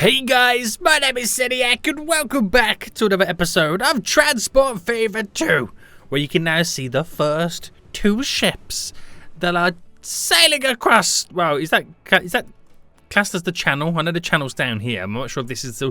Hey guys, my name is Seniac and welcome back to another episode of Transport Fever 2, where you can now see the first two ships that are sailing across. Well, is that classed as the channel? I know the channel's down here. I'm not sure if this is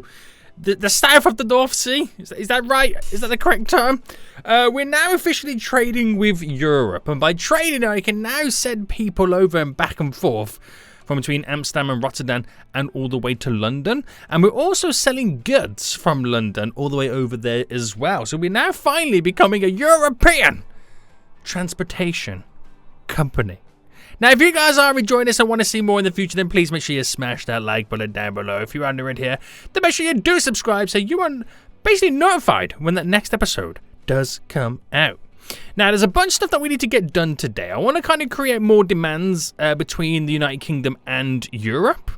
the south of the North Sea. Is that right? Is that the correct term? We're now officially trading with Europe, and by trading I can now send people over and back and forth from between Amsterdam and Rotterdam and all the way to London. And we're also selling goods from London all the way over there as well. So we're now finally becoming a European transportation company. Now, if you guys are enjoying this and want to see more in the future, then please make sure you smash that like button down below. If you're under it here, then make sure you do subscribe so you are basically notified when that next episode does come out. Now, there's a bunch of stuff that we need to get done today. I want to kind of create more demands between the United Kingdom and Europe.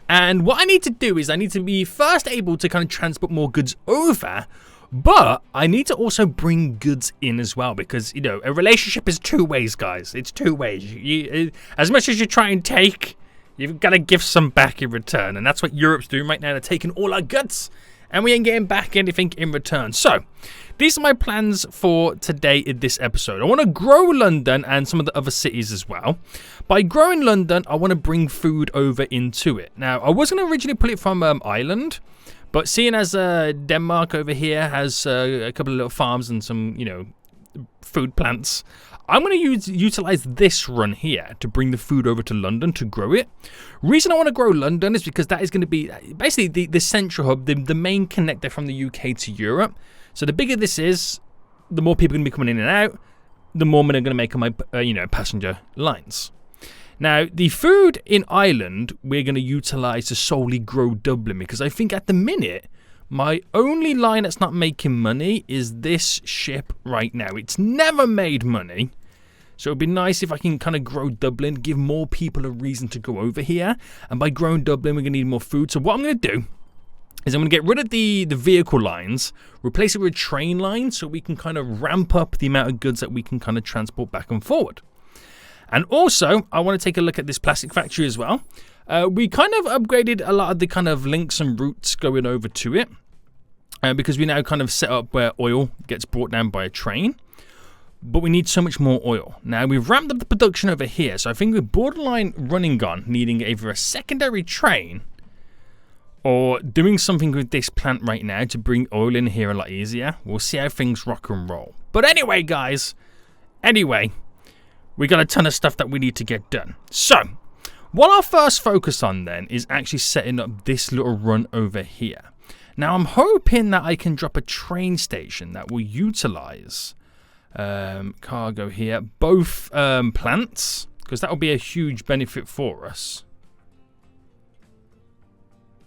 And what I need to do is I need to be first able to kind of transport more goods over, but I need to also bring goods in as well because, you know, a relationship is two ways, guys. It's two ways. As much as you try and take, you've got to give some back in return. And that's what Europe's doing right now. They're taking all our goods and we ain't getting back anything in return. So these are my plans for today in this episode. I want to grow London and some of the other cities as well. By growing London, I want to bring food over into it. Now, I was going to originally pull it from Ireland, but seeing as Denmark over here has a couple of little farms and some, you know, food plants, I'm going to utilize this run here to bring the food over to London to grow it. Reason I want to grow London is because that is going to be basically the central hub, the main connector from the UK to Europe. So the bigger this is, the more people are going to be coming in and out, the more money I'm going to make on my passenger lines. Now, the food in Ireland we're going to utilize to solely grow Dublin because I think at the minute my only line that's not making money is this ship right now. It's never made money. So it'd be nice if I can kind of grow Dublin, give more people a reason to go over here. And by growing Dublin, we're going to need more food. So what I'm going to do is I'm going to get rid of the vehicle lines, replace it with train lines so we can kind of ramp up the amount of goods that we can kind of transport back and forward. And also, I want to take a look at this plastic factory as well. We kind of upgraded a lot of the kind of links and routes going over to it because we now kind of set up where oil gets brought down by a train. But we need so much more oil. Now, we've ramped up the production over here, so I think we're borderline running on needing either a secondary train or doing something with this plant right now to bring oil in here a lot easier. We'll see how things rock and roll. But anyway, guys, we got a ton of stuff that we need to get done. So, what I'll first focus on then is actually setting up this little run over here. Now, I'm hoping that I can drop a train station that will utilize cargo here, both plants, because that will be a huge benefit for us.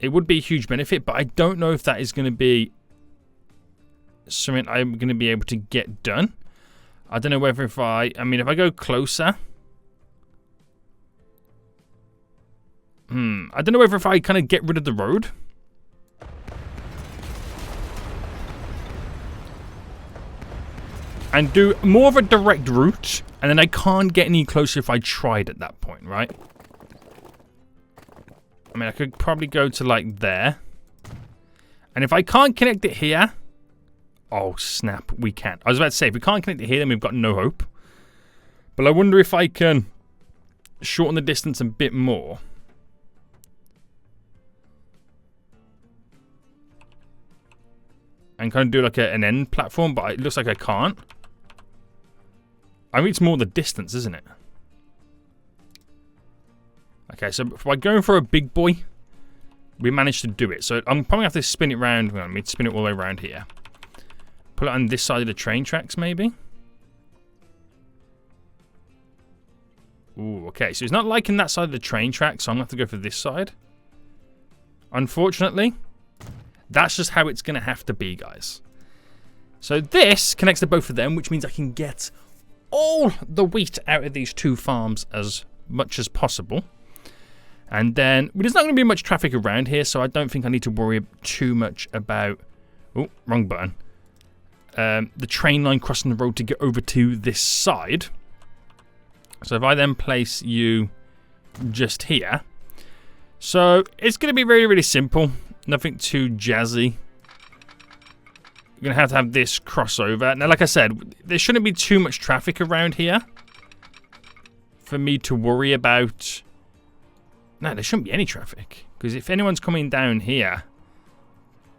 It would be a huge benefit, but I don't know if that is going to be something I'm going to be able to get done. I don't know whether if I go closer. I don't know whether if I kind of get rid of the road. And do more of a direct route, and then I can't get any closer if I tried at that point, right? I mean, I could probably go to, like, there. And if I can't connect it here... Oh, snap, we can. I was about to say, if we can't connect it here, then we've got no hope. But I wonder if I can shorten the distance a bit more. And kind of do, like, an end platform, but it looks like I can't. I mean, it's more the distance, isn't it? Okay, so by going for a big boy, we managed to do it. So I'm probably going to have to spin it round. Well, I mean, spin it all the way around here. Put it on this side of the train tracks, maybe. Ooh, okay. So it's not liking that side of the train tracks, so I'm going to have to go for this side. Unfortunately, that's just how it's going to have to be, guys. So this connects to both of them, which means I can get all the wheat out of these two farms as much as possible. And then there's not going to be much traffic around here, so I don't think I need to worry too much about... Oh, wrong button. The train line crossing the road to get over to this side. So if I then place you just here. So it's going to be really, really simple. Nothing too jazzy. You're going to have this crossover. Now, like I said, there shouldn't be too much traffic around here for me to worry about. No, there shouldn't be any traffic. Because if anyone's coming down here,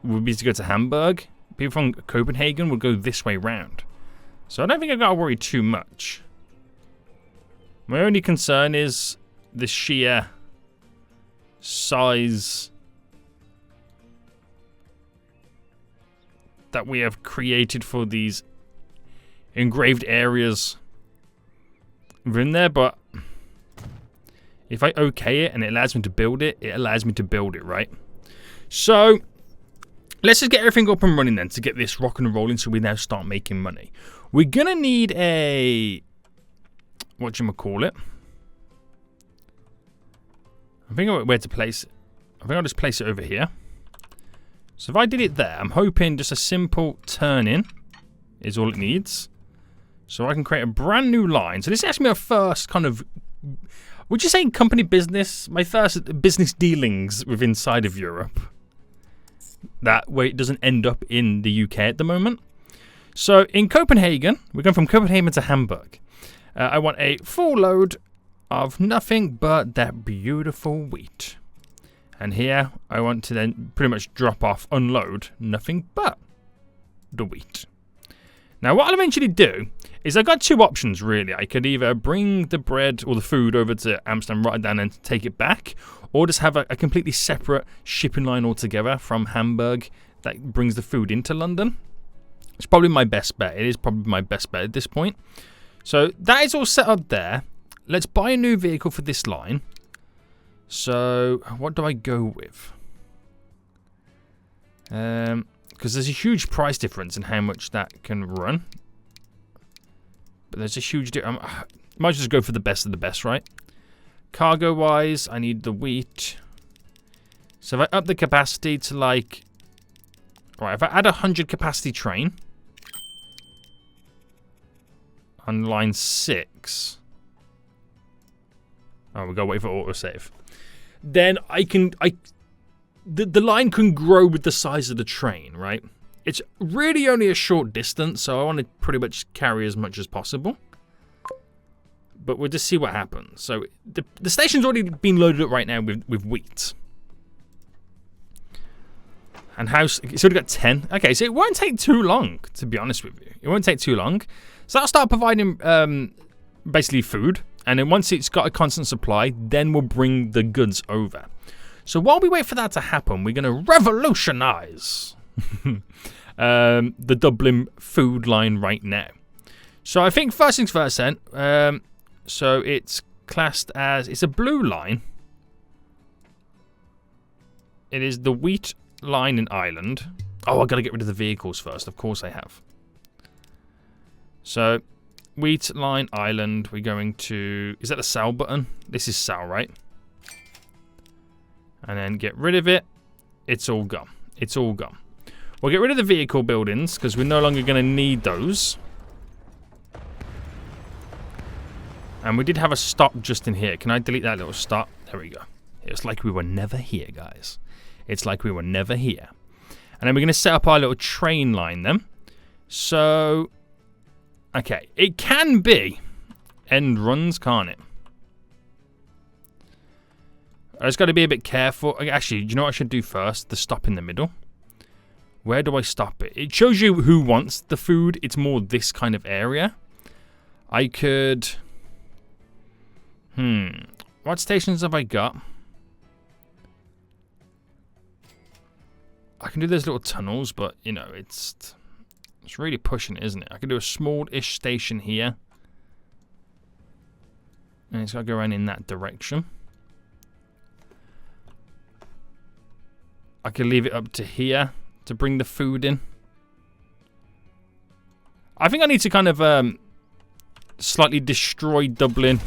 would be to go to Hamburg. People from Copenhagen would go this way round. So I don't think I've got to worry too much. My only concern is the sheer size that we have created for these engraved areas within there, but if I okay it and it allows me to build it, it allows me to build it, right? So let's just get everything up and running then to get this rock and rolling so we now start making money. We're gonna need a whatchamacallit. I think I know where to place it. I think I'll just place it over here. So if I did it there, I'm hoping just a simple turn in is all it needs. So I can create a brand new line. So this is actually my first kind of, would you say company business? My first business dealings with inside of Europe. That way it doesn't end up in the UK at the moment. So in Copenhagen, we're going from Copenhagen to Hamburg. I want a full load of nothing but that beautiful wheat. And here I want to then pretty much drop off, unload nothing but the wheat. Now what I'll eventually do is I've got two options really. I could either bring the bread or the food over to Amsterdam, Rotterdam and take it back, or just have a completely separate shipping line altogether from Hamburg that brings the food into London. It's probably my best bet. It is probably my best bet at this point. So that is all set up there. Let's buy a new vehicle for this line. So what do I go with? Because there's a huge price difference in how much that can run. But there's a huge difference. Might just go for the best of the best, right? Cargo wise, I need the wheat. So if I up the capacity to like, right, if I add 100 capacity train on line 6. Oh, we gotta wait for autosave. Then the line can grow with the size of the train, right? It's really only a short distance, so I want to pretty much carry as much as possible. But we'll just see what happens. So the station's already been loaded up right now with wheat. And it's already got 10. Okay, so it won't take too long, to be honest with you. It won't take too long. So I'll start providing basically food. And then once it's got a constant supply, then we'll bring the goods over. So while we wait for that to happen, we're going to revolutionize the Dublin food line right now. So I think first things first then. So it's classed as, it's a blue line. It is the wheat line in Ireland. Oh, I've got to get rid of the vehicles first. Of course I have. So wheat line Ireland, we're going to, is that the sell button? This is sell, right? And then get rid of it. It's all gone. It's all gone. We'll get rid of the vehicle buildings because we're no longer going to need those. And we did have a stop just in here. Can I delete that little stop? There we go. It's like we were never here, guys. It's like we were never here. And then we're going to set up our little train line then. So, okay. It can be end runs, can't it? I just got to be a bit careful. Actually, do you know what I should do first? The stop in the middle. Where do I stop it? It shows you who wants the food. It's more this kind of area. I could... What stations have I got? I can do those little tunnels, but, you know, it's really pushing it, isn't it? I can do a small-ish station here. And it's got to go around in that direction. I can leave it up to here to bring the food in. I think I need to kind of slightly destroy Dublin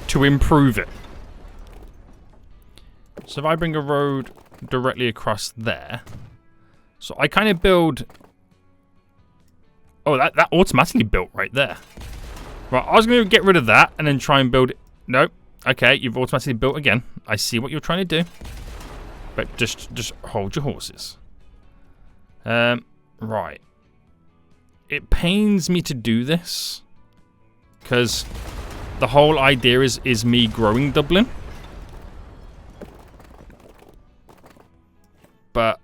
to improve it. So if I bring a road directly across there. So I kind of build... Oh, that automatically built right there. Right, I was going to get rid of that and then try and build it. Nope. Okay, you've automatically built again. I see what you're trying to do. But just hold your horses. Right. It pains me to do this. Because the whole idea is me growing Dublin. But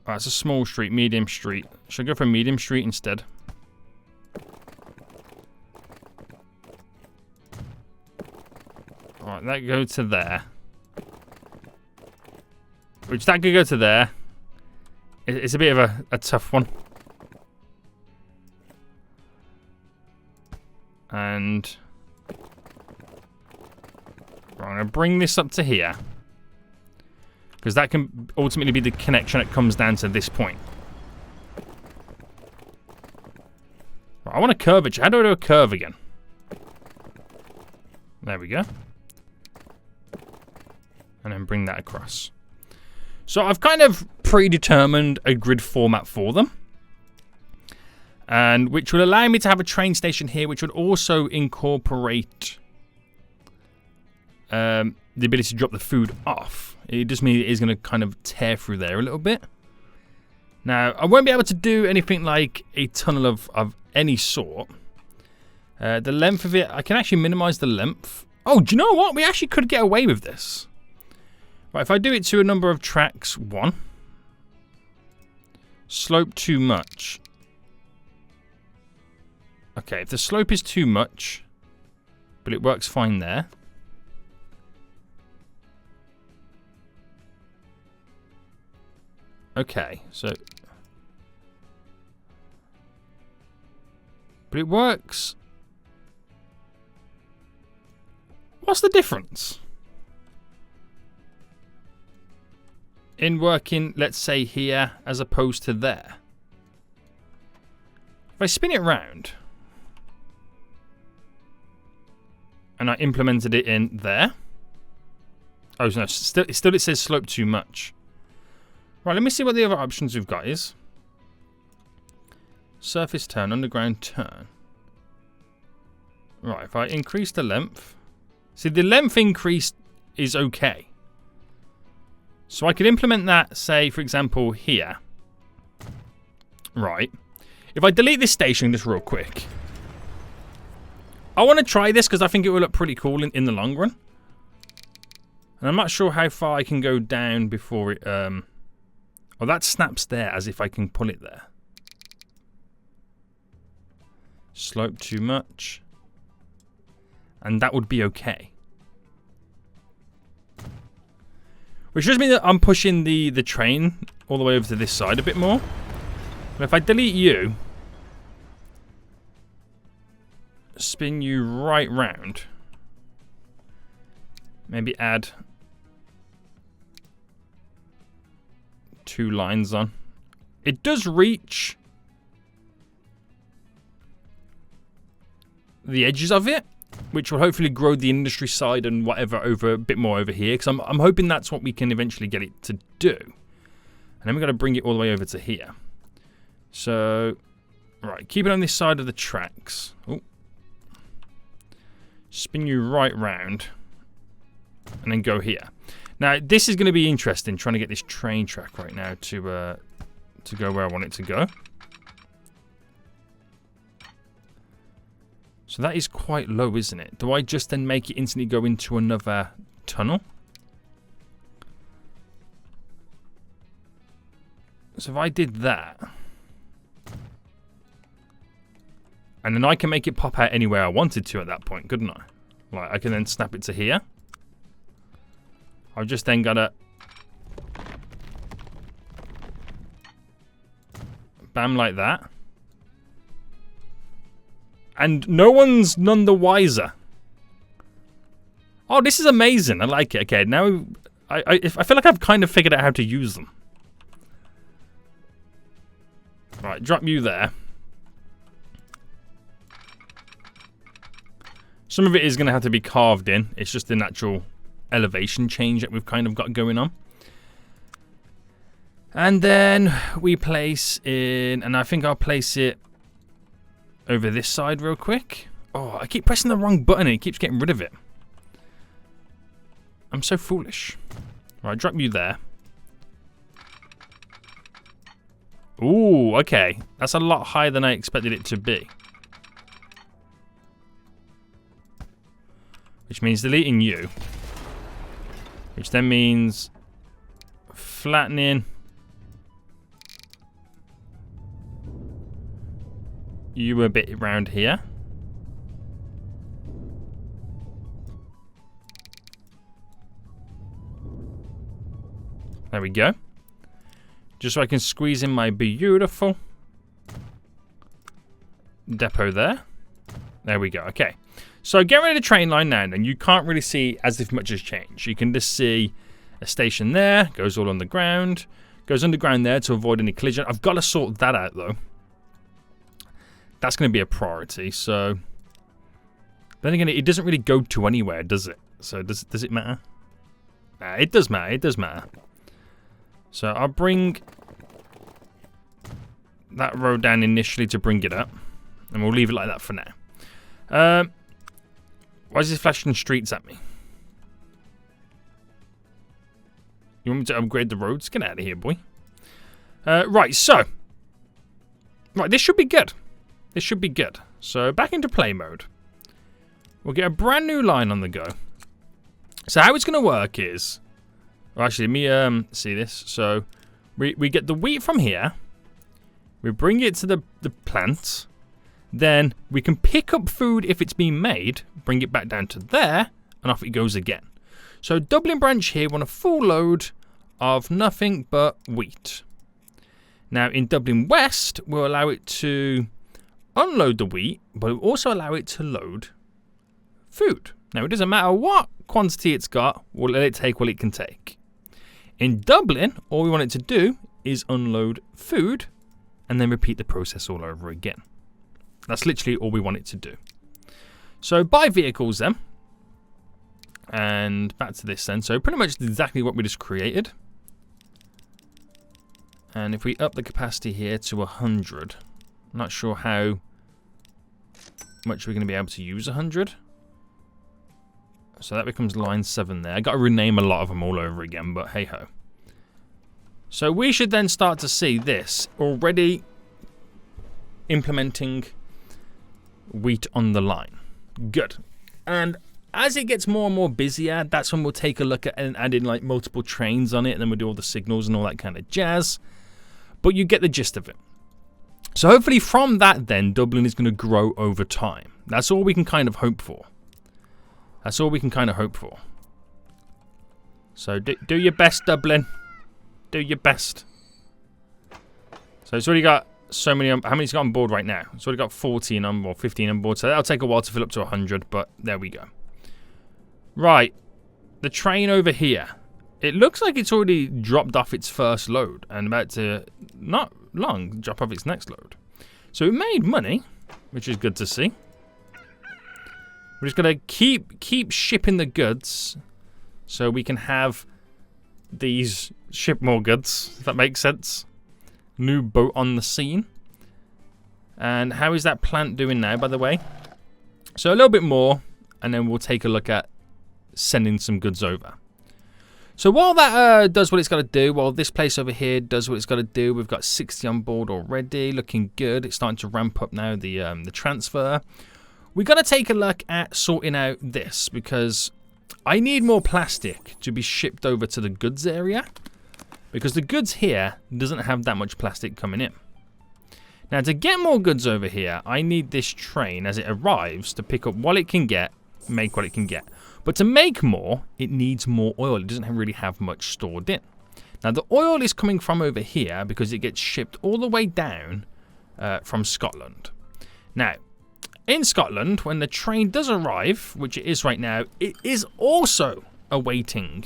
it's a small street, medium street. Should I go for medium street instead? Alright, that go to there. Which that could go to there. It's a bit of a tough one. And I'm going to bring this up to here. Because that can ultimately be the connection that comes down to this point. Right, I want a curvature. How do I do a curve again? There we go. And then bring that across. So I've kind of predetermined a grid format for them. And which will allow me to have a train station here, which would also incorporate the ability to drop the food off. It just means it is going to kind of tear through there a little bit. Now, I won't be able to do anything like a tunnel of any sort. The length of it, I can actually minimize the length. Oh, do you know what? We actually could get away with this. Right, if I do it to a number of tracks, 1. Slope too much. Okay, if the slope is too much, but it works fine there. Okay, so... But it works... What's the difference? In working, let's say, here, as opposed to there. If I spin it round... And I implemented it in there. Oh, no, still it says slope too much. Right, let me see what the other options we've got is. Surface turn, underground turn. Right, if I increase the length. See, the length increase is okay. So I could implement that, say, for example, here. Right. If I delete this station just real quick. I want to try this because I think it will look pretty cool in the long run. And I'm not sure how far I can go down before it... Oh, that snaps there as if I can pull it there. Slope too much. And that would be okay. Which just means that I'm pushing the train all the way over to this side a bit more. But if I delete you... Spin you right round. Maybe add 2 lines on. It does reach the edges of it, which will hopefully grow the industry side and whatever over a bit more over here. Because I'm hoping that's what we can eventually get it to do. And then we've got to bring it all the way over to here. So, right, keep it on this side of the tracks. Oh. Spin you right round. And then go here. Now, this is going to be interesting, trying to get this train track right now to go where I want it to go. So that is quite low, isn't it? Do I just then make it instantly go into another tunnel? So if I did that... And then I can make it pop out anywhere I wanted to at that point, couldn't I? Like, I can then snap it to here. I've just then got to... Bam, like that. And no one's none the wiser. Oh, this is amazing. I like it. Okay, now I feel like I've kind of figured out how to use them. Right, drop you there. Some of it is going to have to be carved in. It's just the natural elevation change that we've kind of got going on. And then we place in... And I think I'll place it over this side real quick. Oh, I keep pressing the wrong button and it keeps getting rid of it. I'm so foolish. Right, drop you there. Ooh, okay. That's a lot higher than I expected it to be. Which means deleting you. Which then means flattening you a bit around here. There we go. Just so I can squeeze in my beautiful depot there. There we go. Okay. So get rid of the train line now, and you can't really see as if much has changed. You can just see a station there, goes all on the ground, goes underground there to avoid any collision. I've got to sort that out, though. That's going to be a priority, so... Then again, it doesn't really go to anywhere, does it? So does it matter? It does matter, it does matter. So I'll bring that road down initially to bring it up. And we'll leave it like that for now. Why is this flashing streets at me? You want me to upgrade the roads? Get out of here, boy. Right, so. Right, this should be good. This should be good. So back into play mode. We'll get a brand new line on the go. So how it's going to work is... Well, actually, let me see this. So we get the wheat from here. We bring it to the plant. Then we can pick up food if it's been made, bring it back down to there, and off it goes again. So Dublin branch here want a full load of nothing but wheat. Now in Dublin West, we'll allow it to unload the wheat, but we'll also allow it to load food. Now it doesn't matter what quantity it's got, we'll let it take what it can take. In Dublin, all we want it to do is unload food and then repeat the process all over again. That's literally all we want it to do. So buy vehicles then. And back to this then. So pretty much exactly what we just created. And if we up the capacity here to 100, I'm not sure how much we're going to be able to use 100. So that becomes line 7 there. I got to rename a lot of them all over again, but hey ho. So we should then start to see this already implementing wheat on the line. Good. And as it gets more and more busier, that's when we'll take a look at and add in like multiple trains on it, and then we'll do all the signals and all that kind of jazz. But you get the gist of it. So hopefully from that then, Dublin is going to grow over time. That's all we can kind of hope for. That's all we can kind of hope for. So do your best, Dublin. Do your best. So it's already got so many. How many's got on board right now? It's already got 14 on board, 15 on board. So that'll take a while to fill up to 100, but there we go. Right. The train over here. It looks like it's already dropped off its first load and about to, not long, drop off its next load. So it made money, which is good to see. We're just going to keep shipping the goods so we can have these ship more goods, if that makes sense. New boat on the scene. And how is that plant doing now, by the way? So a little bit more, and then we'll take a look at sending some goods over. So while that does what it's got to do, while this place over here does what it's got to do, we've got 60 on board already, looking good. It's starting to ramp up now, the transfer. We've got to take a look at sorting out this, because I need more plastic to be shipped over to the goods area, because the goods here doesn't have that much plastic coming in. Now to get more goods over here, I need this train as it arrives to pick up what it can get, make what it can get. But to make more, it needs more oil. It doesn't really have much stored in. Now the oil is coming from over here because it gets shipped all the way down from Scotland. Now, in Scotland, when the train does arrive, which it is right now, it is also awaiting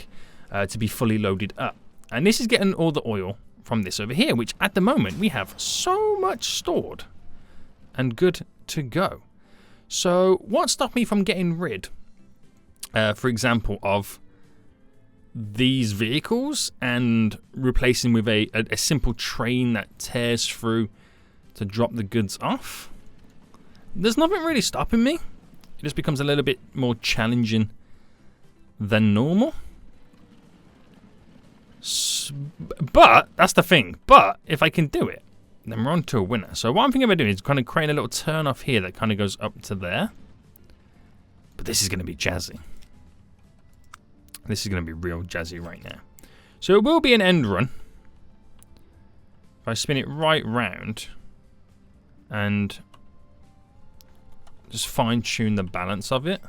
to be fully loaded up. And this is getting all the oil from this over here, which at the moment we have so much stored and good to go. So what stopped me from getting rid, for example, of these vehicles and replacing with a simple train that tears through to drop the goods off? There's nothing really stopping me. It just becomes a little bit more challenging than normal. But that's the thing. But if I can do it, then we're on to a winner. So what I'm thinking about doing is kind of creating a little turn off here that kind of goes up to there. But this is going to be jazzy. This is going to be real jazzy right now. So it will be an end run. If I spin it right round and just fine tune the balance of it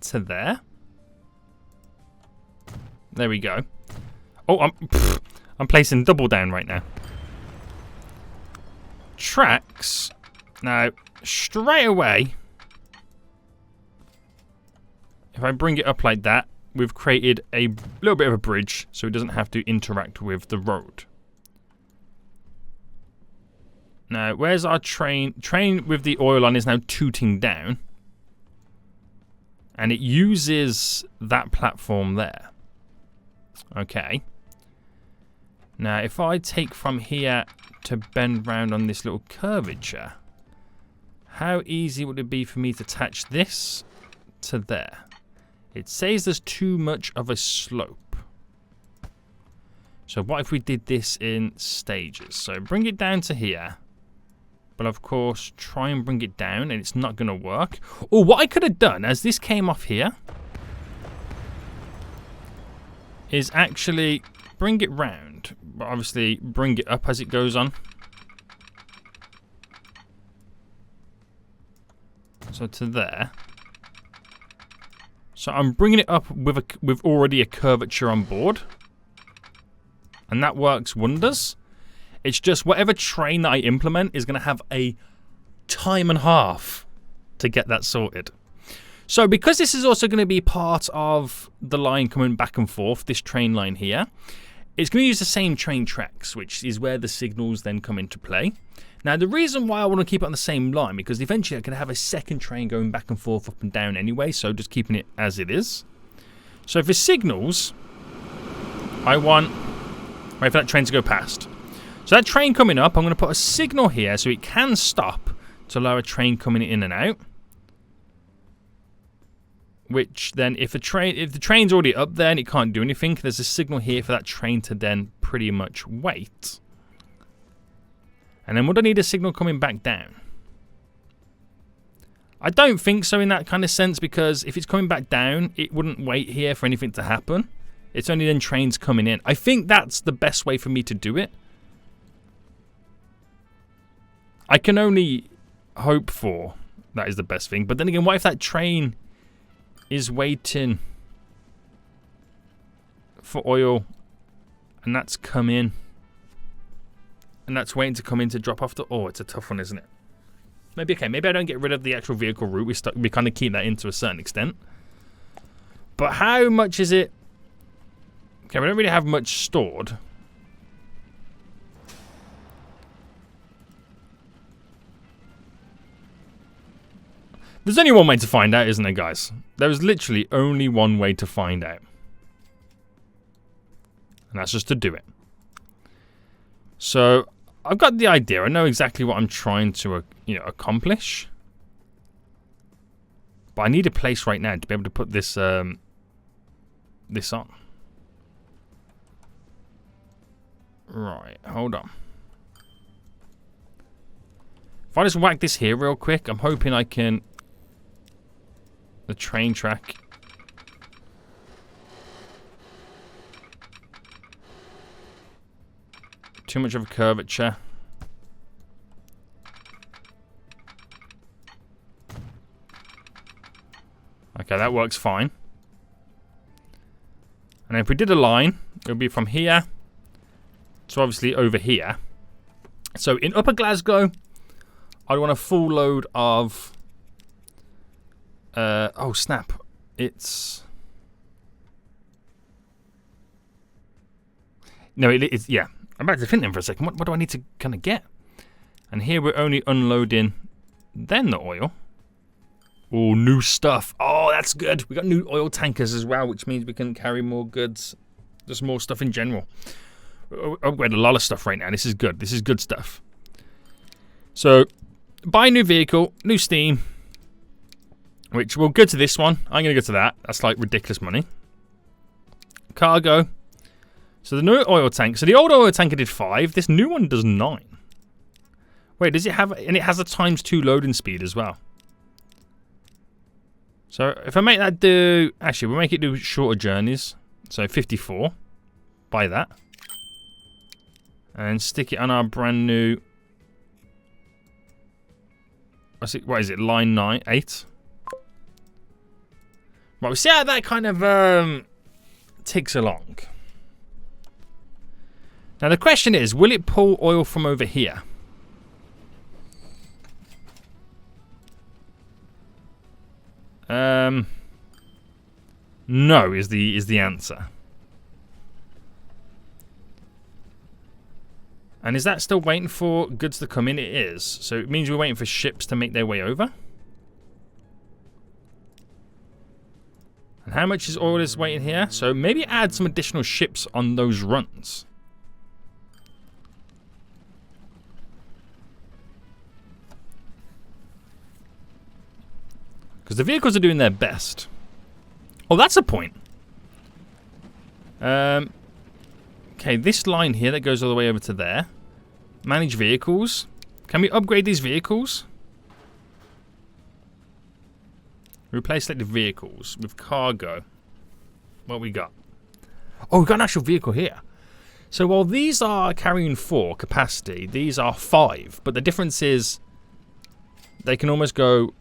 to there. There we go. Oh, I'm placing double down right now. Tracks. Now, straight away, if I bring it up like that, we've created a little bit of a bridge so it doesn't have to interact with the road. Now, where's our train? Train with the oil on is now tooting down. And it uses that platform there. Okay. Now, if I take from here to bend round on this little curvature, how easy would it be for me to attach this to there? It says there's too much of a slope. So what if we did this in stages? So bring it down to here. But of course, try and bring it down, and it's not going to work. Or what I could have done, as this came off here, is actually bring it round. But obviously, bring it up as it goes on. So to there. So I'm bringing it up with already a curvature on board. And that works wonders. It's just whatever train that I implement is going to have a time and a half to get that sorted. So because this is also going to be part of the line coming back and forth, this train line here, it's going to use the same train tracks, which is where the signals then come into play. Now, the reason why I want to keep it on the same line, because eventually I can have a second train going back and forth, up and down anyway, so just keeping it as it is. So for signals, I want wait for that train to go past. So that train coming up, I'm going to put a signal here so it can stop to allow a train coming in and out. Which then, if the train's already up there and it can't do anything, there's a signal here for that train to then pretty much wait. And then would I need a signal coming back down? I don't think so in that kind of sense, because if it's coming back down, it wouldn't wait here for anything to happen. It's only then trains coming in. I think that's the best way for me to do it. I can only hope for that is the best thing. But then again, what if that train is waiting for oil and that's come in and that's waiting to come in to drop off the... Oh, it's a tough one, isn't it? Maybe I don't get rid of the actual vehicle route. We kind of keep that in to a certain extent. But how much is it? Okay, we don't really have much stored. There's only one way to find out, isn't there, guys? There is literally only one way to find out. And that's just to do it. So, I've got the idea. I know exactly what I'm trying to, accomplish. But I need a place right now to be able to put this, this on. Right, hold on. If I just whack this here real quick, I'm hoping I can... The train track. Too much of a curvature. Okay, that works fine. And if we did a line, it would be from here to obviously over here. So in Upper Glasgow, I'd want a full load of... oh snap! It's no, it's yeah. I'm back to think then for a second. What do I need to kind of get? And here we're only unloading then the oil. Oh, new stuff. Oh, that's good. We got new oil tankers as well, which means we can carry more goods. Just more stuff in general. Oh, we had a lot of stuff right now. This is good. This is good stuff. So, buy a new vehicle, new steam. Which we'll go to this one. I'm going to go to that. That's like ridiculous money. cargo. So the new oil tank. So the old oil tanker did 5. This new one does 9. Wait, does it have... And it has a ×2 loading speed as well. So if I make that do... Actually, we'll make it do shorter journeys. So 54. Buy that. And stick it on our brand new... What is it? Line 8. Right, we see how that kind of ticks along. Now the question is, will it pull oil from over here? No is the answer. And is that still waiting for goods to come in? It is. So it means we're waiting for ships to make their way over. And how much is oil is waiting here? So maybe add some additional ships on those runs. Because the vehicles are doing their best. Oh, that's a point. Okay, this line here that goes all the way over to there. Manage vehicles. Can we upgrade these vehicles? Replace selected vehicles with cargo. What we got? Oh, we've got an actual vehicle here. So while these are carrying 4 capacity, these are 5. But the difference is they can almost go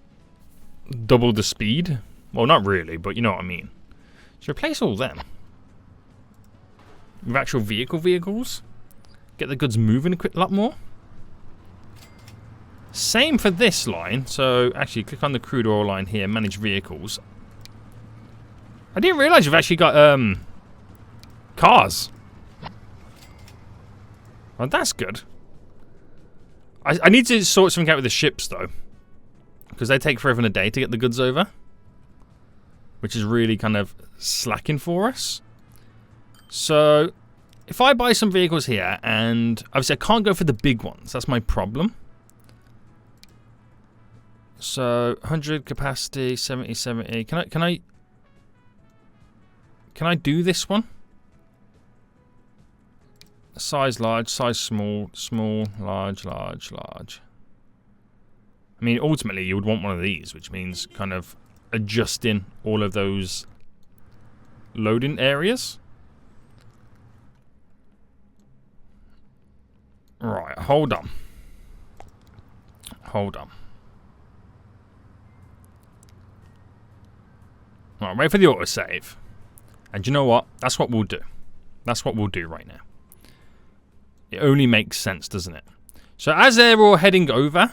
double the speed. Well, not really, but you know what I mean. So replace all them with actual vehicles. Get the goods moving a lot more. Same for this line. So actually click on the crude oil line here, manage vehicles. I didn't realize you've actually got cars. Oh, that's good. I need to sort something out with the ships though, because they take forever and a day to get the goods over, which is really kind of slacking for us. So if I buy some vehicles here, and obviously I can't go for the big ones, that's my problem. So 100 capacity, 70. Can I do this one? Size large, size small, small, large, large, large. I mean, ultimately you would want one of these, which means kind of adjusting all of those loading areas. Right, hold on. Hold on. Right, wait for the autosave. And you know what? That's what we'll do. That's what we'll do right now. It only makes sense, doesn't it? So as they're all heading over...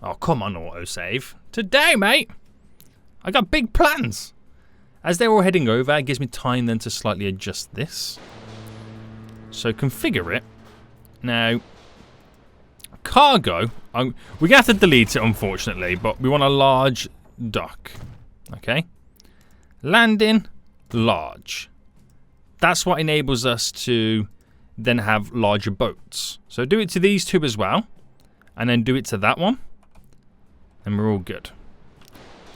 Oh, come on, autosave. Today, mate. I got big plans. As they're all heading over, it gives me time then to slightly adjust this. So configure it. Now, cargo. We're going to have to delete it, unfortunately, but we want a large dock. Okay. Landing, large. That's what enables us to then have larger boats. So do it to these two as well, and then do it to that one, and we're all good.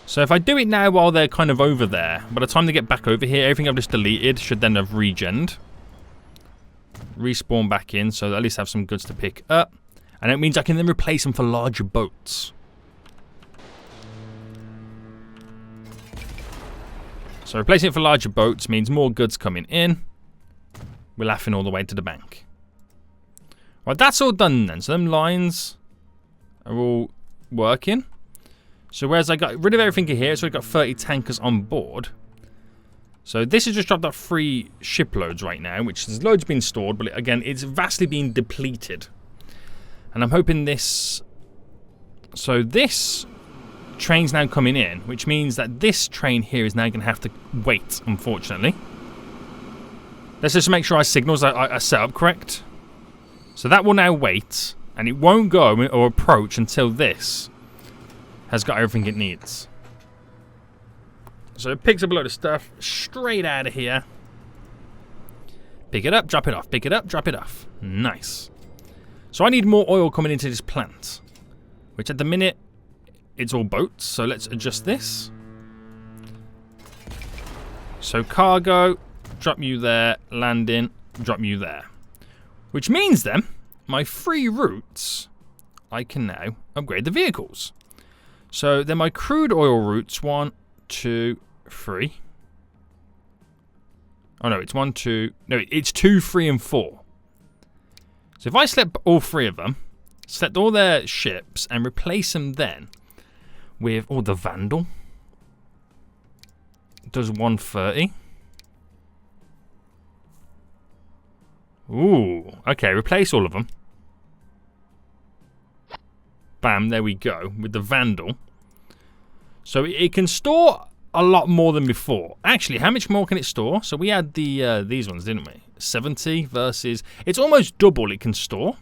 So if I do it now while they're kind of over there, by the time they get back over here, everything I've just deleted should then have regened. Respawn back in, so at least have some goods to pick up. And it means I can then replace them for larger boats. So replacing it for larger boats means more goods coming in. We're laughing all the way to the bank. Right, that's all done then. So them lines are all working. So whereas I got rid of everything here, so we've got 30 tankers on board. So this has just dropped up 3 shiploads right now, which is loads being stored, but again, it's vastly being depleted. And I'm hoping this... So this train's now coming in, which means that this train here is now going to have to wait, unfortunately. Let's just make sure our signals are set up correct. So that will now wait, and it won't go or approach until this has got everything it needs. So it picks up a load of stuff straight out of here. Pick it up, drop it off. Pick it up, drop it off. Nice. So I need more oil coming into this plant, which at the minute, it's all boats. So let's adjust this. So cargo, drop you there, landing, drop you there. Which means then, my 3 routes, I can now upgrade the vehicles. So then my crude oil routes, 1, 2, 3. Oh no, it's 1, 2, no, it's 2, 3, and 4. So if I select all 3 of them, select all their ships, and replace them then with, the Vandal. Does 130. Ooh, okay, replace all of them. Bam, there we go, with the Vandal. So it can store a lot more than before. Actually, how much more can it store? So we had the these ones, didn't we? 70 versus... It's almost double it can store.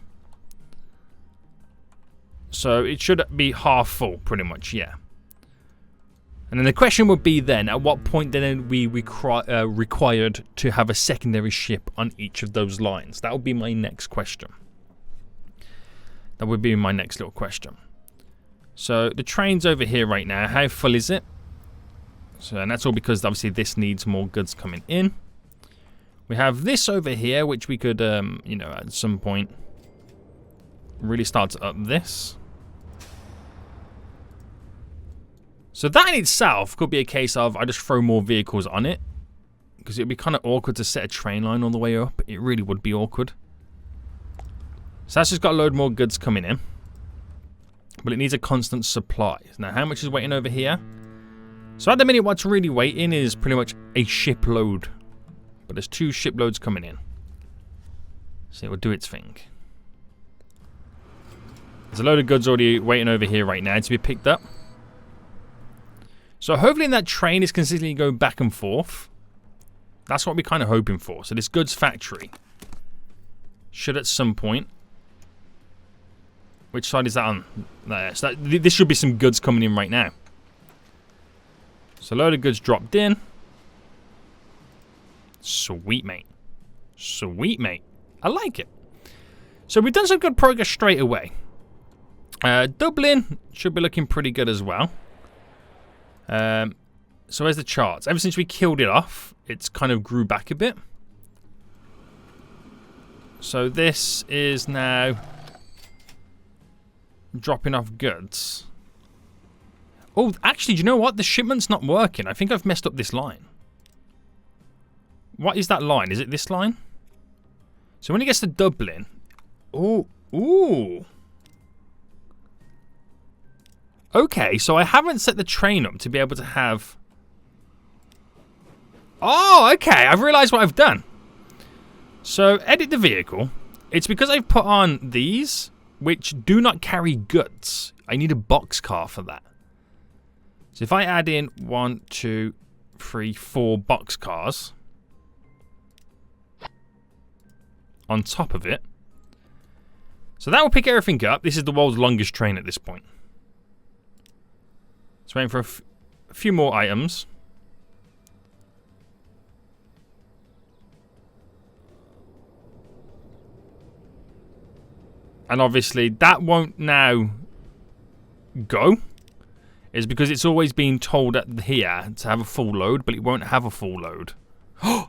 So it should be half full, pretty much, yeah. And then the question would be then, at what point then we required to have a secondary ship on each of those lines? That would be my next question. That would be my next little question. So the train's over here right now. How full is it? So, and that's all because obviously this needs more goods coming in. We have this over here, which we could, you know, at some point really start to up this. So that in itself could be a case of I just throw more vehicles on it. Because it would be kind of awkward to set a train line all the way up. It really would be awkward. So that's just got a load more goods coming in. But it needs a constant supply. Now how much is waiting over here? So at the minute what's really waiting is pretty much a shipload. But there's 2 shiploads coming in. So it will do its thing. There's a load of goods already waiting over here right now to be picked up. So hopefully that train is consistently going back and forth. That's what we're kind of hoping for. So this goods factory should at some point... Which side is that on? There. So this should be some goods coming in right now. So a load of goods dropped in. Sweet, mate. Sweet, mate. I like it. So we've done some good progress straight away. Dublin should be looking pretty good as well. So where's the charts? Ever since we killed it off, it's kind of grew back a bit. So this is now dropping off goods. Oh, actually, do you know what? The shipment's not working. I think I've messed up this line. What is that line? Is it this line? So when it gets to Dublin... Oh, ooh. Okay, so I haven't set the train up to be able to have... Oh, okay. I've realised what I've done. So, edit the vehicle. It's because I've put on these, which do not carry goods. I need a boxcar for that. So if I add in 1, 2, 3, 4 boxcars on top of it. So that will pick everything up. This is the world's longest train at this point. It's waiting for a few more items. And obviously that won't now go. It's because it's always been told at here to have a full load, but it won't have a full load. What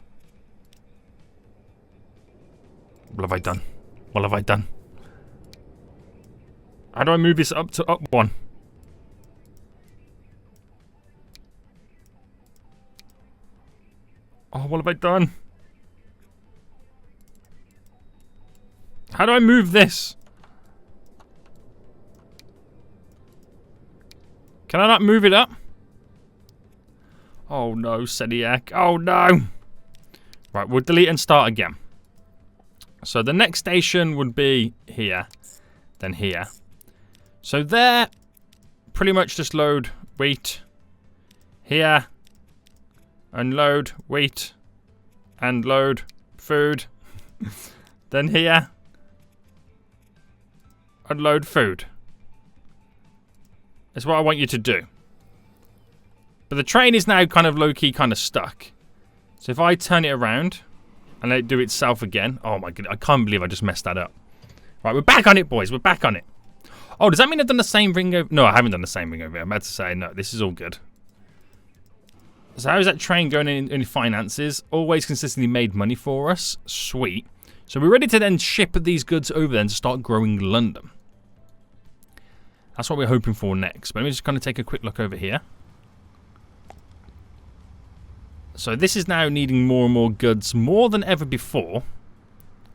have I done? What have I done? How do I move this up to up 1? Oh, what have I done? How do I move this? Can I not move it up? Oh no, Sediak. Oh no. Right, we'll delete and start again. So the next station would be here, then here. So there, pretty much just load wheat. Here, unload wheat, and load food. Then here, unload food. That's what I want you to do. But the train is now kind of low-key kind of stuck. So if I turn it around and let it do itself again. Oh my goodness, I can't believe I just messed that up. Right, we're back on it, boys. We're back on it. Oh, does that mean I've done the same thing over... No, I haven't done the same thing over here. I'm about to say, no, this is all good. So how's that train going in finances? Always consistently made money for us. Sweet. So we're ready to then ship these goods over then to start growing London. That's what we're hoping for next. But let me just kind of take a quick look over here. So this is now needing more and more goods, more than ever before.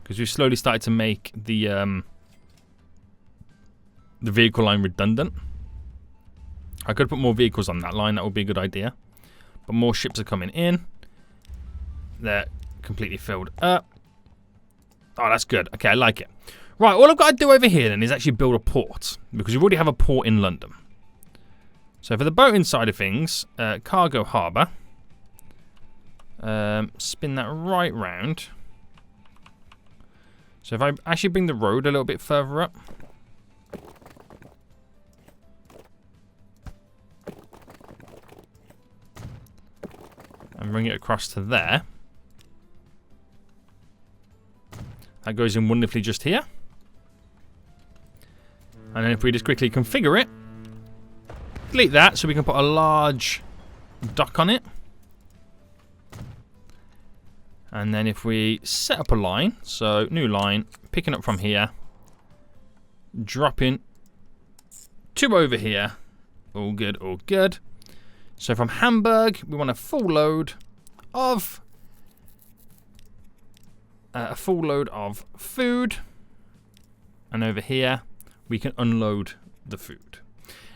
Because we've slowly started to make the vehicle line redundant. I could put more vehicles on that line. That would be a good idea. But more ships are coming in. They're completely filled up. Oh, that's good. Okay, I like it. Right, all I've got to do over here then is actually build a port. Because we already have a port in London. So for the boating side of things, cargo harbour. Spin that right round. So if I actually bring the road a little bit further up. And bring it across to there. That goes in wonderfully just here. And then if we just quickly configure it. Delete that so we can put a large dock on it. And then if we set up a line. So new line. Picking up from here. Dropping. 2 over here. All good, all good. So from Hamburg, we want a full load of food, and over here we can unload the food.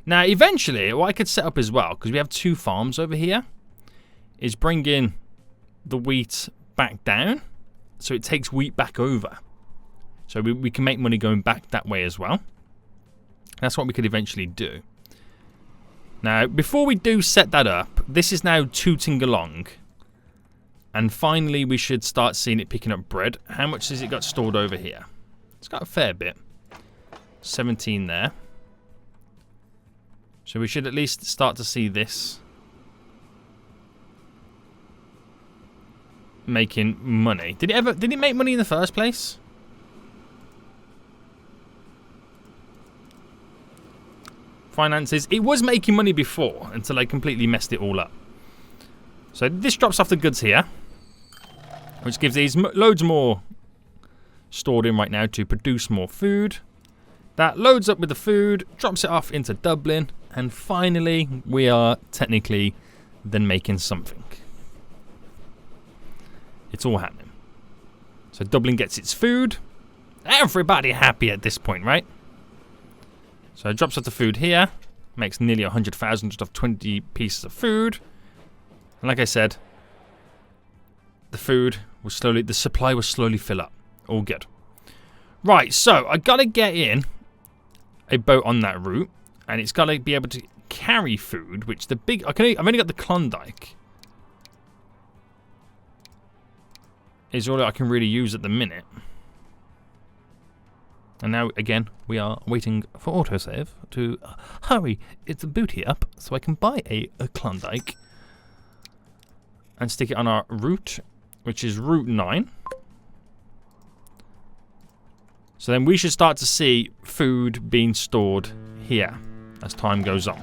Now, eventually, what I could set up as well, because we have 2 farms over here, is bring in the wheat back down, so it takes wheat back over. So we can make money going back that way as well. That's what we could eventually do. Now, before we do set that up, this is now tooting along. And finally, we should start seeing it picking up bread. How much has it got stored over here? It's got a fair bit. 17 there. So we should at least start to see this making money. Did it make money in the first place? Finances. It was making money before until I completely messed it all up. So this drops off the goods here, which gives these loads more stored in right now to produce more food. That loads up with the food, drops it off into Dublin, and finally we are technically then making something. It's all happening. So Dublin gets its food. Everybody happy at this point, right? So it drops off the food here. Makes nearly 100,000 just off 20 pieces of food. And like I said, the supply will slowly fill up. All good. Right, so I gotta get in a boat on that route, and it's gotta be able to carry food, which I've only got the Klondike. Is all that I can really use at the minute. And now, again, we are waiting for autosave to hurry its booty up so I can buy a Klondike and stick it on our route, which is Route 9. So then we should start to see food being stored here as time goes on.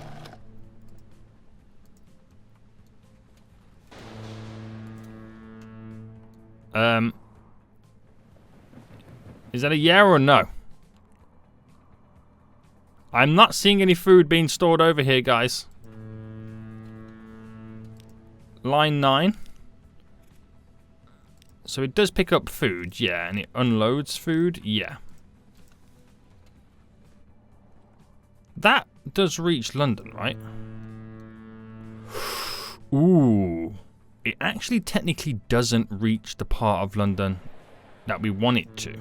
Is that a yeah or a no? I'm not seeing any food being stored over here, guys. Line 9. So it does pick up food, yeah, and it unloads food, yeah. That does reach London, right? Ooh. It actually technically doesn't reach the part of London that we want it to.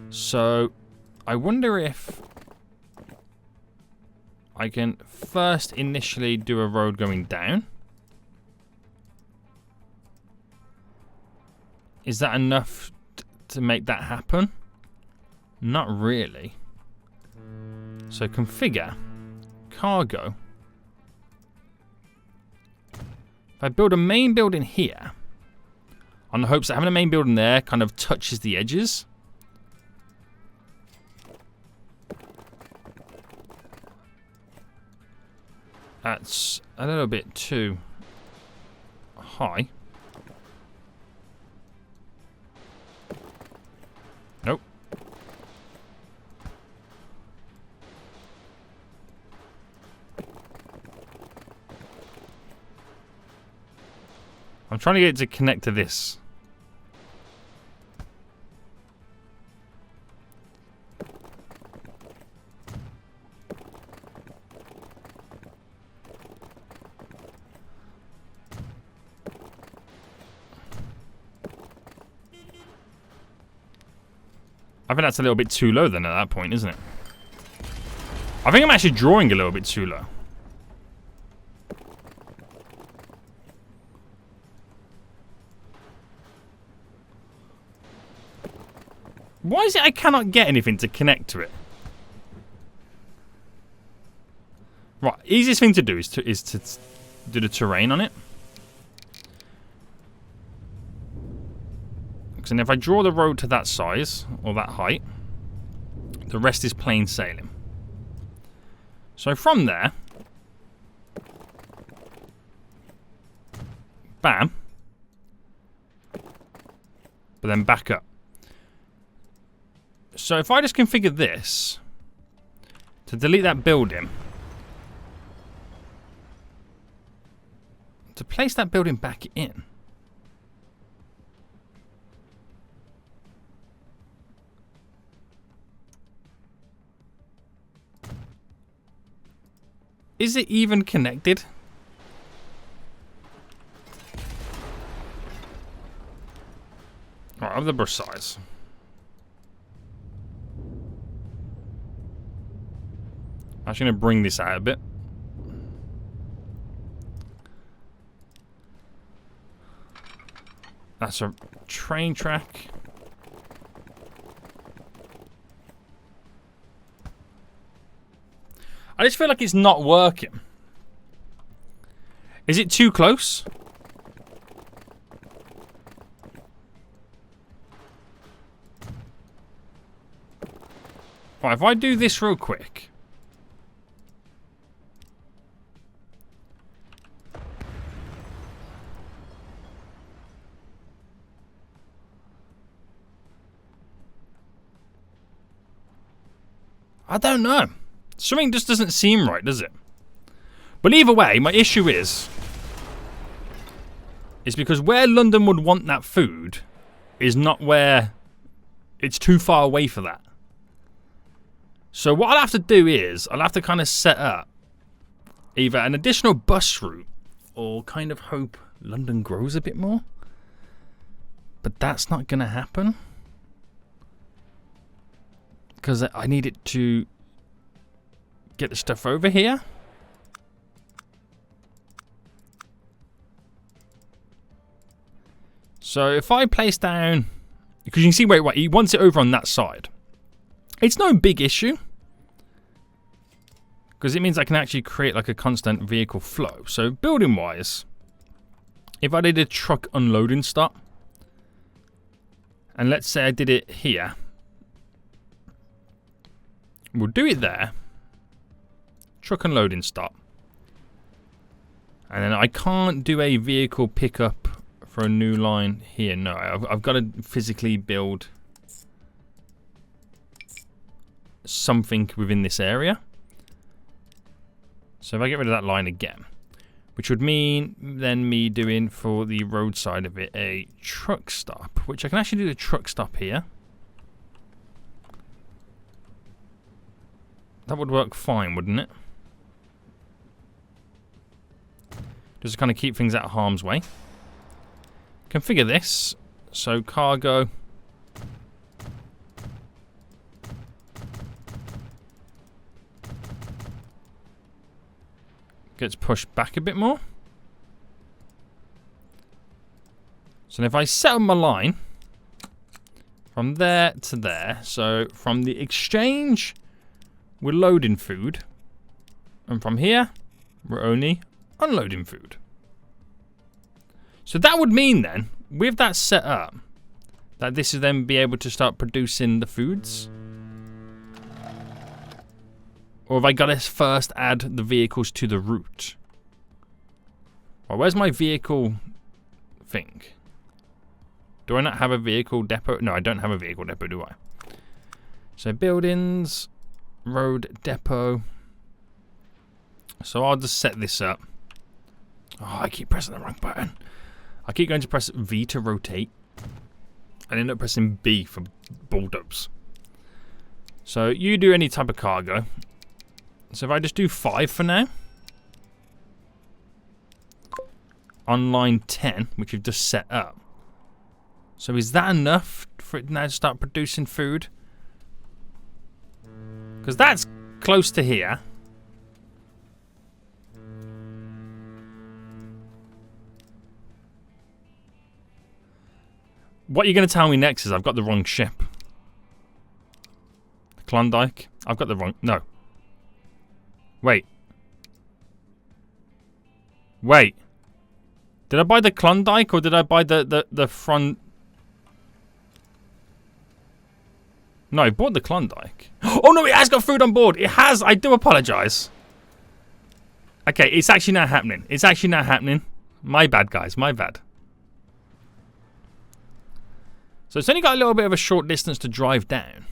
So, I wonder if I can first initially do a road going down. Is that enough to make that happen? Not really. So configure cargo. If I build a main building here, on the hopes that having a main building there kind of touches the edges. That's a little bit too high. Nope. I'm trying to get it to connect to this. I think that's a little bit too low then at that point, isn't it? I think I'm actually drawing a little bit too low. Why is it I cannot get anything to connect to it? Right, easiest thing to do is to do the terrain on it. And if I draw the road to that size, or that height, the rest is plain sailing. So from there, bam, but then back up. So if I just configure this to delete that building, to place that building back in, is it even connected? Alright, of the brush size. I'm actually going to bring this out a bit. That's a train track. I just feel like it's not working. Is it too close? Right, if I do this real quick. I don't know. Something just doesn't seem right, does it? But either way, my issue is because where London would want that food is not where it's too far away for that. So what I'll have to do is I'll have to kind of set up either an additional bus route or kind of hope London grows a bit more. But that's not going to happen. Because I need it to get the stuff over here. So if I place down, because you can see where he wants it over on that side. It's no big issue, because it means I can actually create like a constant vehicle flow. So building wise, if I did a truck unloading stop, and let's say I did it here, we'll do it there. Truck unloading stop. And then I can't do a vehicle pickup for a new line here. No, I've got to physically build something within this area. So if I get rid of that line again, which would mean then me doing for the roadside of it a truck stop, which I can actually do the truck stop here. That would work fine, wouldn't it? Just to kind of keep things out of harm's way. Configure this. So cargo. Gets pushed back a bit more. So if I set up my line from there to there, so from the exchange, we're loading food, and from here, we're only unloading food. So that would mean then, with that set up, that this will then be able to start producing the foods. Or have I got to first add the vehicles to the route? Well, where's my vehicle thing. Do I not have a vehicle depot? No, I don't have a vehicle depot, do I? So buildings, road depot. So I'll just set this up. Oh, I keep pressing the wrong button. I keep going to press V to rotate. And end up pressing B for bulldoze. So you do any type of cargo. So if I just do 5 for now. On line 10, which we've just set up. So is that enough for it now to start producing food? Because that's close to here. What you're going to tell me next is I've got the wrong ship. Klondike. I've got the wrong... No. Wait. Wait. Did I buy the Klondike or did I buy the front... No, I bought the Klondike. Oh no, it has got food on board. It has. I do apologise. Okay, it's actually not happening. It's actually not happening. My bad, guys. My bad. So it's only got a little bit of a short distance to drive down.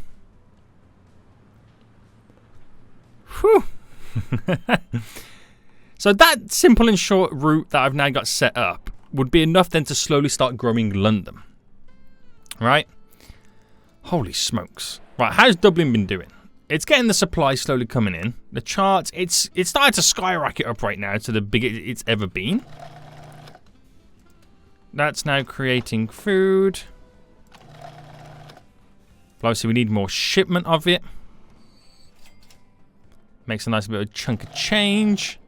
Whew. So that simple and short route that I've now got set up would be enough then to slowly start growing London. Right? Holy smokes. Right, how's Dublin been doing? It's getting the supply slowly coming in. The charts, it's started to skyrocket up right now to the biggest it's ever been. That's now creating food. Obviously, we need more shipment of it. Makes a nice bit of chunk of change.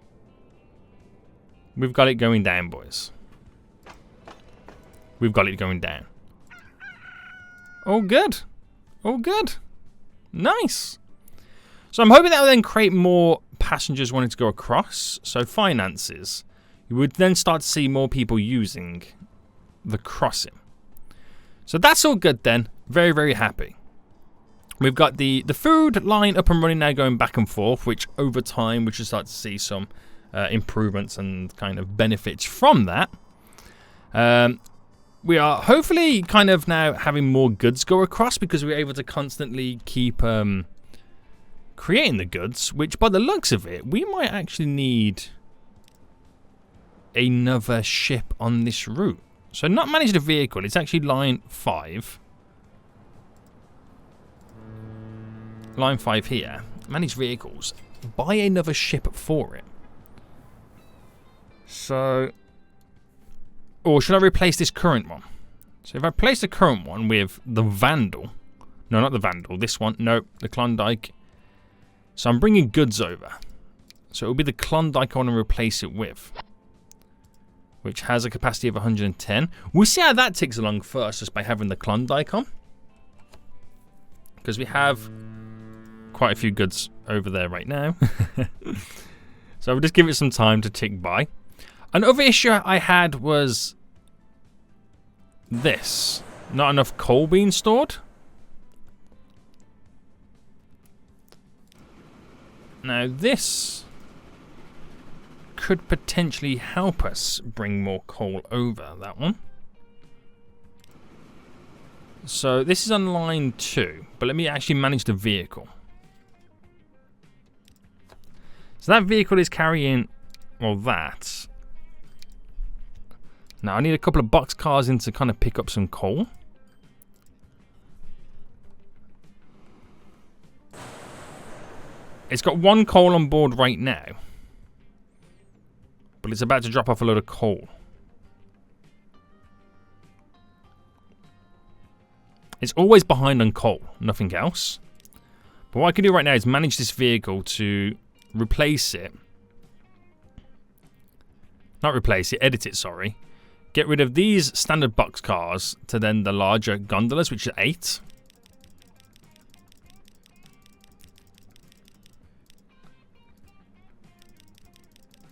We've got it going down, boys. We've got it going down. Oh, good. Oh, good. Nice. So I'm hoping that will then create more passengers wanting to go across. So finances. You would then start to see more people using the crossing. So that's all good then. Very, very happy. We've got the food line up and running now, going back and forth, which over time we should start to see some improvements and kind of benefits from that. We are hopefully kind of now having more goods go across because we're able to constantly keep creating the goods, which by the looks of it, we might actually need another ship on this route. So not managed a vehicle, it's actually line 5. Line 5 here. Manage vehicles. Buy another ship for it. So... Or should I replace this current one? So if I place the current one with the Vandal... No, not the Vandal. This one. No, the Klondike. So I'm bringing goods over. So it'll be the Klondike I want to replace it with. Which has a capacity of 110. We'll see how that ticks along first, just by having the Klondike on. Because we have... quite a few goods over there right now. So we'll just give it some time to tick by. Another issue I had was this. Not enough coal being stored. Now this could potentially help us bring more coal over, that one. So this is on line 2, but let me actually manage the vehicle. So that vehicle is carrying, well, that. Now I need a couple of box cars in to kind of pick up some coal. It's got 1 coal on board right now. But it's about to drop off a load of coal. It's always behind on coal, nothing else. But what I can do right now is manage this vehicle to replace it. Not replace it, edit it, sorry. Get rid of these standard box cars to then the larger gondolas, which are 8.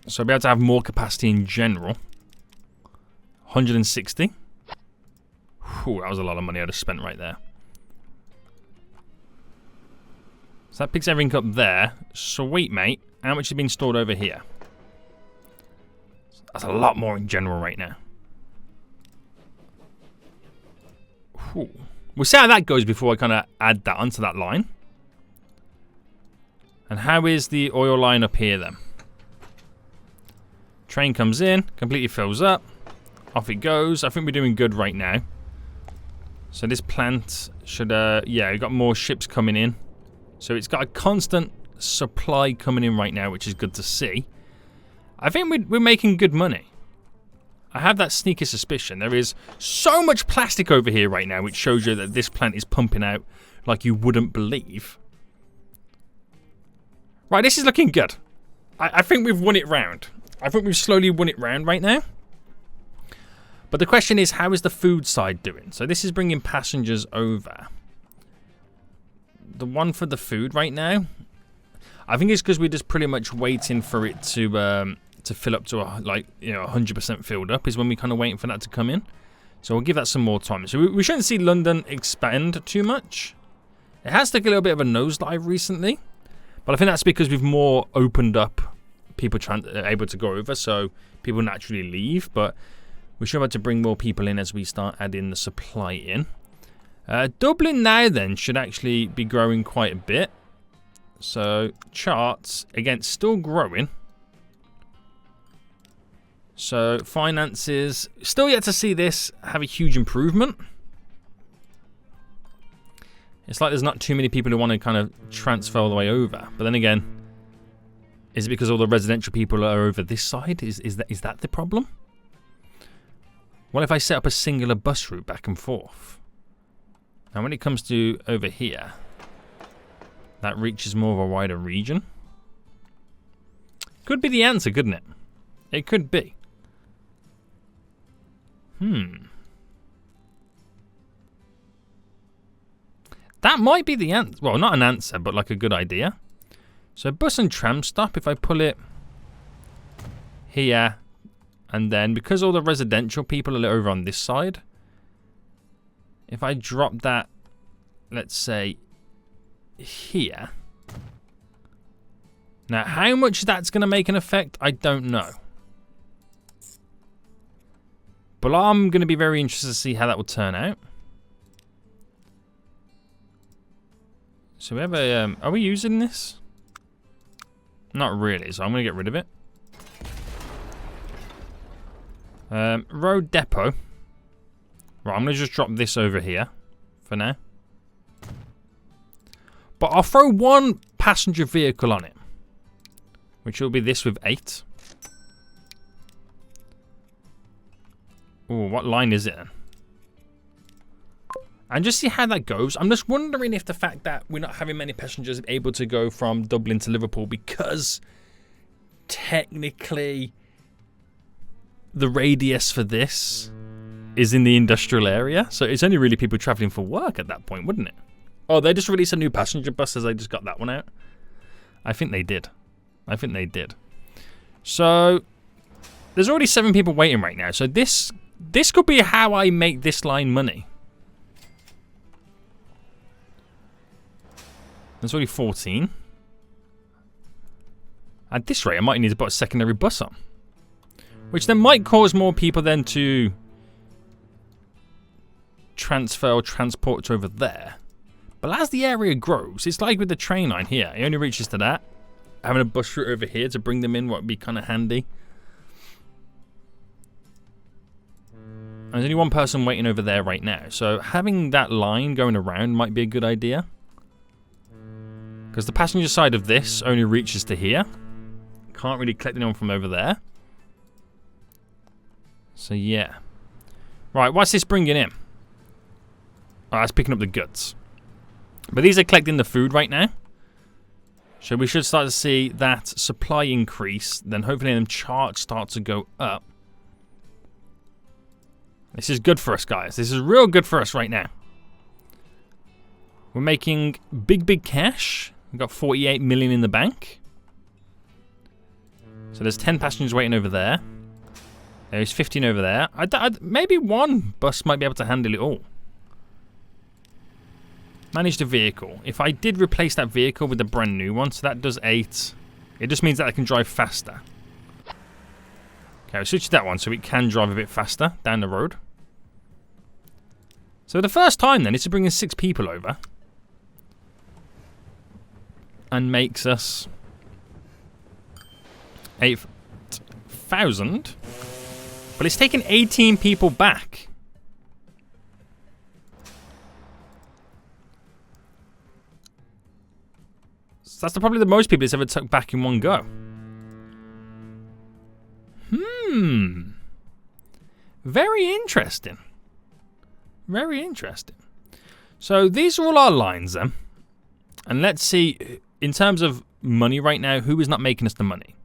So I'll be able to have more capacity in general. 160. Whew, that was a lot of money I just spent right there. So that picks everything up there. Sweet, mate. How much has been stored over here? That's a lot more in general right now. Ooh. We'll see how that goes before I kind of add that onto that line. And how is the oil line up here then? Train comes in, completely fills up. Off it goes. I think we're doing good right now. So this plant should, yeah, we've got more ships coming in. So it's got a constant supply coming in right now, which is good to see. I think we're making good money. I have that sneaky suspicion. There is so much plastic over here right now, which shows you that this plant is pumping out like you wouldn't believe. Right, this is looking good. I think we've won it round. I think we've slowly won it round right now. But the question is, how is the food side doing? So this is bringing passengers over. The one for the food right now, I think it's because we're just pretty much waiting for it to fill up to a, like, you know, 100% filled up is when we kind of waiting for that to come in. So we'll give that some more time. So we shouldn't see London expand too much. It has taken a little bit of a nosedive recently, but I think that's because we've more opened up, people able to go over, so people naturally leave. But we should have to bring more people in as we start adding the supply in. Dublin now then should actually be growing quite a bit. So charts, again, still growing. So finances, still yet to see this have a huge improvement. It's like there's not too many people who want to kind of transfer all the way over. But then again, is it because all the residential people are over this side? Is that the problem? What if I set up a singular bus route back and forth? Now when it comes to over here, that reaches more of a wider region. Could be the answer, couldn't it? It could be. That might be the answer. Well, not an answer, but like a good idea. So bus and tram stop, if I pull it here, and then because all the residential people are over on this side, if I drop that, let's say, here. Now, how much that's going to make an effect, I don't know. But I'm going to be very interested to see how that will turn out. So we have a... are we using this? Not really, so I'm going to get rid of it. Road depot. Right, I'm going to just drop this over here for now. But I'll throw one passenger vehicle on it, which will be this with 8. Oh, what line is it then? And just see how that goes. I'm just wondering if the fact that we're not having many passengers able to go from Dublin to Liverpool, because technically the radius for this is in the industrial area. So it's only really people traveling for work at that point, wouldn't it? Oh, they just released a new passenger bus as I just got that one out. I think they did. I think they did. So there's already 7 people waiting right now. So this could be how I make this line money. There's already 14. At this rate, I might need to put a secondary bus on, which then might cause more people then to transfer or transport to over there. But as the area grows, it's like with the train line here. It only reaches to that. Having a bus route over here to bring them in would be kind of handy. And there's only one person waiting over there right now. So having that line going around might be a good idea. Because the passenger side of this only reaches to here. Can't really collect anyone from over there. So yeah. Right, what's this bringing in? Oh, that's picking up the goods. But these are collecting the food right now. So we should start to see that supply increase. Then hopefully them charts start to go up. This is good for us, guys. This is real good for us right now. We're making big cash. We've got 48 million in the bank. So there's 10 passengers waiting over there. There's 15 over there. Maybe one bus might be able to handle it all. Manage the vehicle. If I did replace that vehicle with a brand new one, so that does 8. It just means that I can drive faster. Okay, I'll switch to that one so it can drive a bit faster down the road. So the first time then is to bring in 6 people over. And makes us 8,000. But it's taken 18 people back. So that's probably the most people it's ever took back in one go. Very interesting. Very interesting. So these are all our lines then. And let's see, in terms of money right now, who is not making us the money?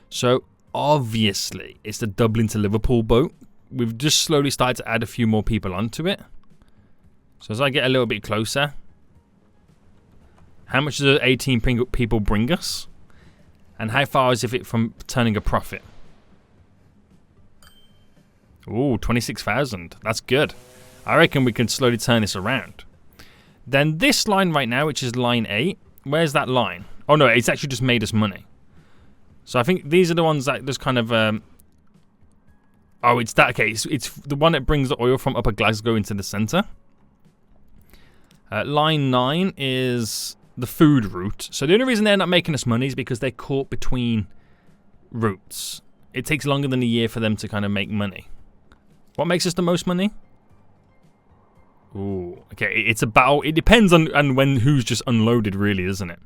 So obviously, it's the Dublin to Liverpool boat. We've just slowly started to add a few more people onto it. So as I get a little bit closer, how much does 18 people bring us? And how far is it from turning a profit? Ooh, 26,000. That's good. I reckon we can slowly turn this around. Then this line right now, which is line 8, where's that line? Oh no, it's actually just made us money. So I think these are the ones that just kind of... oh, it's that. Okay, it's the one that brings the oil from Upper Glasgow into the centre. Line 9 is the food route. So the only reason they're not making us money is because they're caught between routes. It takes longer than a year for them to kind of make money. What makes us the most money? Ooh, okay, it's about... It depends on when who's just unloaded, really, isn't it?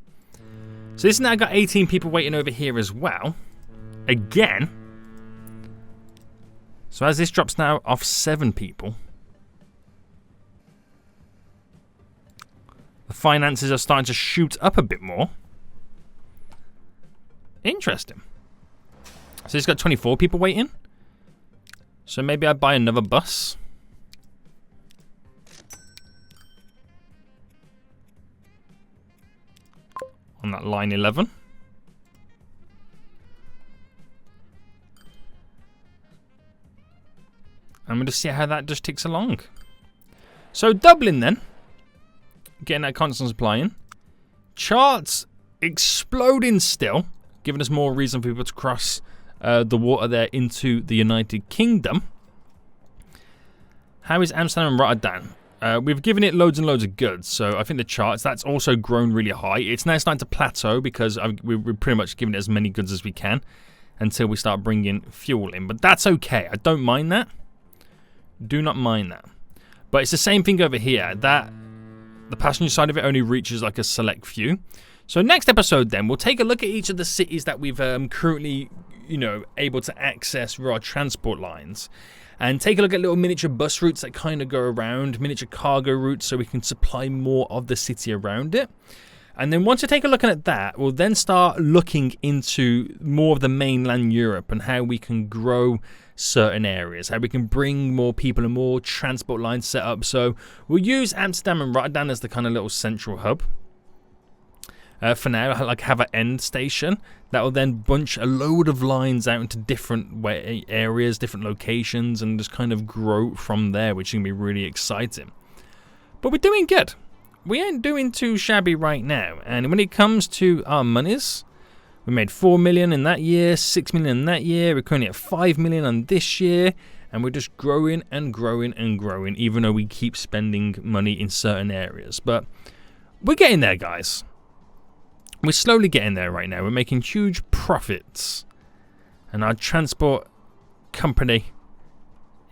So this now got 18 people waiting over here as well. Again. So as this drops now off 7 people, the finances are starting to shoot up a bit more. Interesting. So it's got 24 people waiting. So maybe I buy another bus. On that line 11. I'm going to see how that just ticks along. So Dublin then. Getting that constant supply in. Charts exploding still. Giving us more reason for people to cross the water there into the United Kingdom. How is Amsterdam and Rotterdam? We've given it loads and loads of goods, so I think the charts, that's also grown really high. It's now starting to plateau because we're pretty much giving it as many goods as we can until we start bringing fuel in. But that's okay. I don't mind that. Do not mind that. But it's the same thing over here. That the passenger side of it only reaches like a select few. So next episode then, we'll take a look at each of the cities that we've currently, able to access through our transport lines. And take a look at little miniature bus routes that kind of go around, miniature cargo routes, so we can supply more of the city around it. And then once we take a look at that, we'll then start looking into more of the mainland Europe and how we can grow certain areas, how we can bring more people and more transport lines set up. So we'll use Amsterdam and Rotterdam as the kind of little central hub. For now, like have an end station that will then bunch a load of lines out into different areas, different locations, and just kind of grow from there, which is going to be really exciting. But we're doing good. We ain't doing too shabby right now. And when it comes to our monies, we made 4 million in that year, 6 million in that year. We're currently at 5 million on this year. And we're just growing and growing and growing, even though we keep spending money in certain areas. But we're getting there, guys. We're slowly getting there right now. We're making huge profits. And our transport company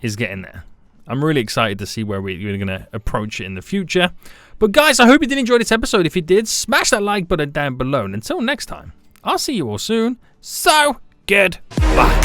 is getting there. I'm really excited to see where we're going to approach it in the future. But guys, I hope you did enjoy this episode. If you did, smash that like button down below. And until next time, I'll see you all soon. So, goodbye.